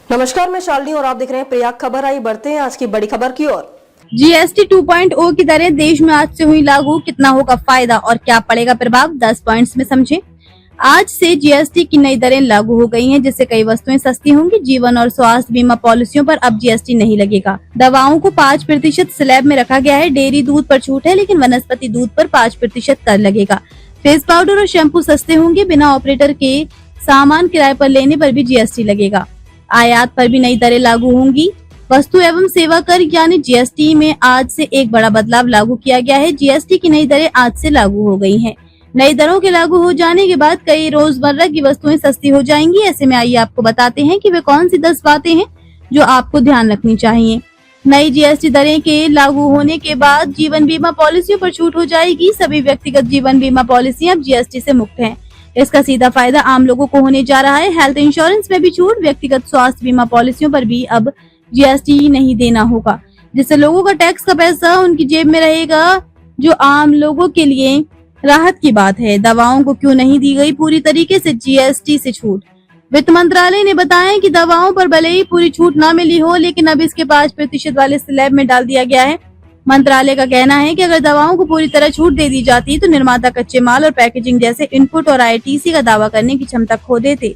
नमस्कार, मैं शालिनी और आप देख रहे हैं प्रयाग खबर। आई बढ़ते हैं आज की बड़ी खबर की ओर। जीएसटी 2.0 की दरें देश में आज से हुई लागू, कितना होगा फायदा और क्या पड़ेगा प्रभाव, 10 पॉइंट्स में समझें। आज से जीएसटी की नई दरें लागू हो गई हैं, जिससे कई वस्तुएं सस्ती होंगी। जीवन और स्वास्थ्य बीमा पॉलिसियों पर अब जीएसटी नहीं लगेगा। दवाओं को 5% स्लैब में रखा गया है। डेयरी दूध पर छूट है, लेकिन वनस्पति दूध पर 5% कर लगेगा। फेस पाउडर और शैम्पू सस्ते होंगे। बिना ऑपरेटर के सामान किराए पर लेने पर भी जीएसटी लगेगा। आयात पर भी नई दरें लागू होंगी। वस्तु एवं सेवा कर यानी जीएसटी में आज से एक बड़ा बदलाव लागू किया गया है। जीएसटी की नई दरें आज से लागू हो गई हैं। नई दरों के लागू हो जाने के बाद कई रोजमर्रा की वस्तुएं सस्ती हो जाएंगी। ऐसे में आइए आपको बताते हैं कि वे कौन सी 10 बातें हैं जो आपको ध्यान रखनी चाहिए। नई जीएसटी दरें के लागू होने के बाद जीवन बीमा पॉलिसियों पर छूट हो जाएगी। सभी व्यक्तिगत जीवन बीमा पॉलिसियां अब जीएसटी से मुक्त हैं। इसका सीधा फायदा आम लोगों को होने जा रहा है। हेल्थ इंश्योरेंस में भी छूट। व्यक्तिगत स्वास्थ्य बीमा पॉलिसियों पर भी अब जीएसटी नहीं देना होगा, जिससे लोगों का टैक्स का पैसा उनकी जेब में रहेगा, जो आम लोगों के लिए राहत की बात है। दवाओं को क्यों नहीं दी गई पूरी तरीके से जीएसटी से छूट? वित्त मंत्रालय ने बताया कि दवाओं पर भले ही पूरी छूट न मिली हो, लेकिन अब इसके 5% वाले स्लैब में डाल दिया गया है। मंत्रालय का कहना है कि अगर दवाओं को पूरी तरह छूट दे दी जाती तो निर्माता कच्चे माल और पैकेजिंग जैसे इनपुट और आईटीसी का दावा करने की क्षमता खो देते।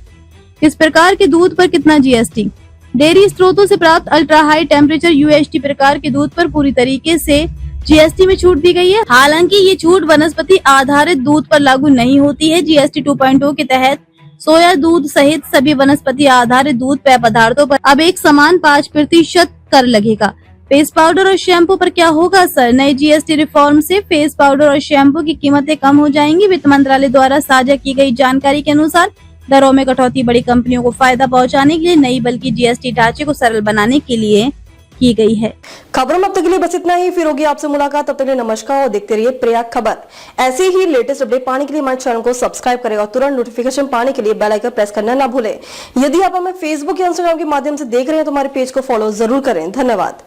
किस प्रकार के दूध पर कितना जीएसटी? डेयरी स्रोतों से प्राप्त अल्ट्रा हाई टेम्परेचर यूएचटी प्रकार के दूध पर पूरी तरीके से जीएसटी में छूट दी गई है। हालांकि ये छूट वनस्पति आधारित दूध पर लागू नहीं होती है। जीएसटी 2.0 के तहत सोया दूध सहित सभी वनस्पति आधारित दूध पेय पदार्थों पर अब एक समान 5% कर लगेगा। फेस पाउडर और शैम्पू पर क्या होगा असर? नए जीएसटी रिफॉर्म से फेस पाउडर और शैम्पू की कीमतें कम हो जाएंगी। वित्त मंत्रालय द्वारा साझा की गई जानकारी के अनुसार दरों में कटौती बड़ी कंपनियों को फायदा पहुंचाने के लिए नहीं, बल्कि जीएसटी ढांचे को सरल बनाने के लिए की गई है। खबरों में अब तक के लिए बस इतना ही। फिर होगी आपसे मुलाकात, तब तक के लिए नमस्कार और देखते रहिए प्रयाग खबर। ऐसे ही लेटेस्ट अपडेट पाने के लिए हमारे चैनल को सब्सक्राइब करें और तुरंत नोटिफिकेशन पाने के लिए बेल आइकन प्रेस करना ना भूलें। यदि आप हमें फेसबुक या इंस्टाग्राम के माध्यम से देख रहे हैं तो हमारे पेज को फॉलो जरूर करें। धन्यवाद।